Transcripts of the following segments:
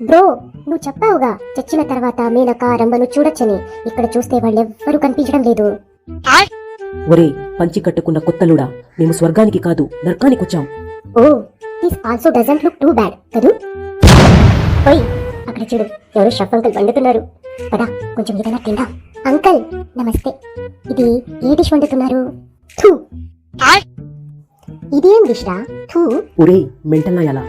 Bro, నువ్వు చెప్పావుగా చచ్చిన తర్వాత మేనక రంభను చూడొచ్చని. ఇక్కడ చూస్తే వాళ్ళెవ్వరూ కనిపించడం లేదు. ఒరే, పంచి కట్టుకున్న కొత్తలుడా, మేము స్వర్గానికి కాదు నరకానికి వచ్చాం. Oh, this also doesn't look too bad కదూ. ఓయ్, అక్కడ చూడు, ఎవరు షెఫ్ అంకుల్ వండుతున్నారు. పదా కొంచెం ఏదైనా తిందా. అంకుల్ నమస్తే, ఇది ఏ డిష్ వండుతున్నారు? థూ, ఇదేం డిష్ రా? థూ. ఒరే మెంటల్ నాయాలా,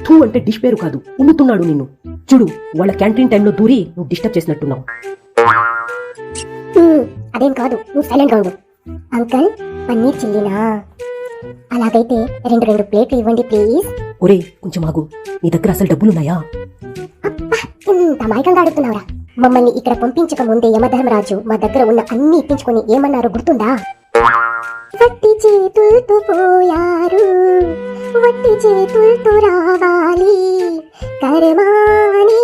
థూ అంటే డిష్ పేరు కాదు, ఉమ్ముతున్నాడు నిన్ను. చూడు, వాళ్ళ క్యాంటీన్ టైంలో దూరి నువ్వు డిస్టర్బ్ చేసినట్టున్నావు. అదేం కాదు, నువ్వు సైలెంట్ గా ఉండు. అంకుల్, పన్నీర్ చిల్లీనా? అలాగైతే రెండు ప్లేట్లు ఇవ్వండి ప్లీజ్. ఒరే కొంచెం ఆగు, నీ దగ్గర అసలు డబ్బులున్నాయా? ఇంత మాయకంగా అడుగుతున్నావురా. మమ్మల్ని ఇక్కడ పంపించక ముందే యమధర్మరాజు మా దగ్గర ఉన్న అన్ని ఇప్పించుకొని ఏమన్నారో గుర్తుందా? వట్టి చేతులతో పోయారు, వట్టి చేతులతో రావాలి, కర్మాని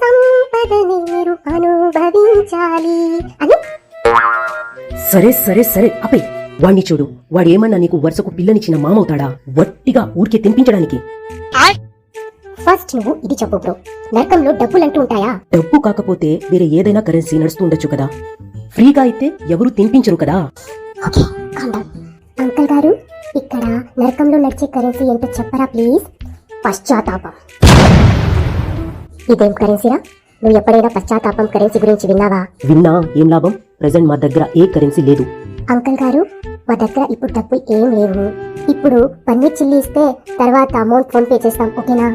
సంపదని మీరు అనుభవించాలి అని. సరే సరే సరే అపే, వాణ్ణి చూడు, వాడు ఏమన్నా నీకు వరుసకు పిల్లనిచ్చిన మామవుతాడా? వట్టిగా ఊరికే తినిపించడానికి. ఫస్ట్ నువ్వు ఇది చెప్పు బ్రో, నరకంలో డబ్బులంటూ ఉంటాయా? డబ్బు కాకపోతే వేరే ఏదైనా కరెన్సీ నడుస్తూ ఉండొచ్చు కదా. ఫ్రీగా అయితే ఎవరు తినిపించరు కదా. Okay, calm down. అంకుల్ గారు, ఇక్కడ నరకంలో నడిచే కరెన్సీ ఏంటో చెప్పరా ప్లీజ్? పశ్చాత్తాపం. ఇదేం కరెన్సీరా? నువ్వు ఎప్పుడైనా పశ్చాత్తాపం కరెన్సీ గురించి విన్నావా? విన్నా, ఏం లాభం? ప్రెజెంట్ మా దగ్గర ఏ కరెన్సీ లేదు. అంకుల్ గారు, మా దగ్గర ఇప్పుడు డబ్బులు ఏం లేవు. ఇప్పుడు పన్నీర్ చిల్లీ ఇస్తే తర్వాత అమౌంట్ ఫోన్ పే చేస్తాం, ఓకేనా?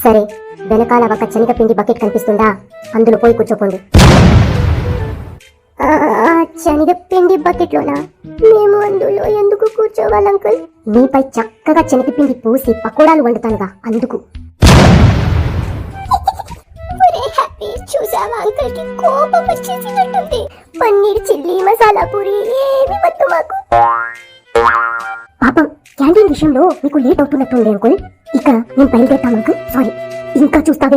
సరే, వెనకాల ఒక శనగపిండి బకెట్ కనిపిస్తుందా? అందులో పోయి కూర్చోపోండి. శనగపిండి బకెట్ లోనా? మేము అందులో ఎందుకు కూర్చోవాలి అంకుల్? మీపై చక్కగా శనగపిండి పూసి పకోడాలు వండుతానుగా, అందుకు. చూసావా, అంకుల్ కి కోపం వచ్చేసినట్టుంది. పన్నీర్ చిల్లీ మసాలా పూరి ఏమి వద్దు మాకు. పాపం, క్యాంటీన్ విషయంలో మీకు లేట్ అవుతున్నట్టుంది అంకుల్. ఇక నేను బయలుదేరుతాను అంకుల్. సారీ, ఇంకా చూస్తాను.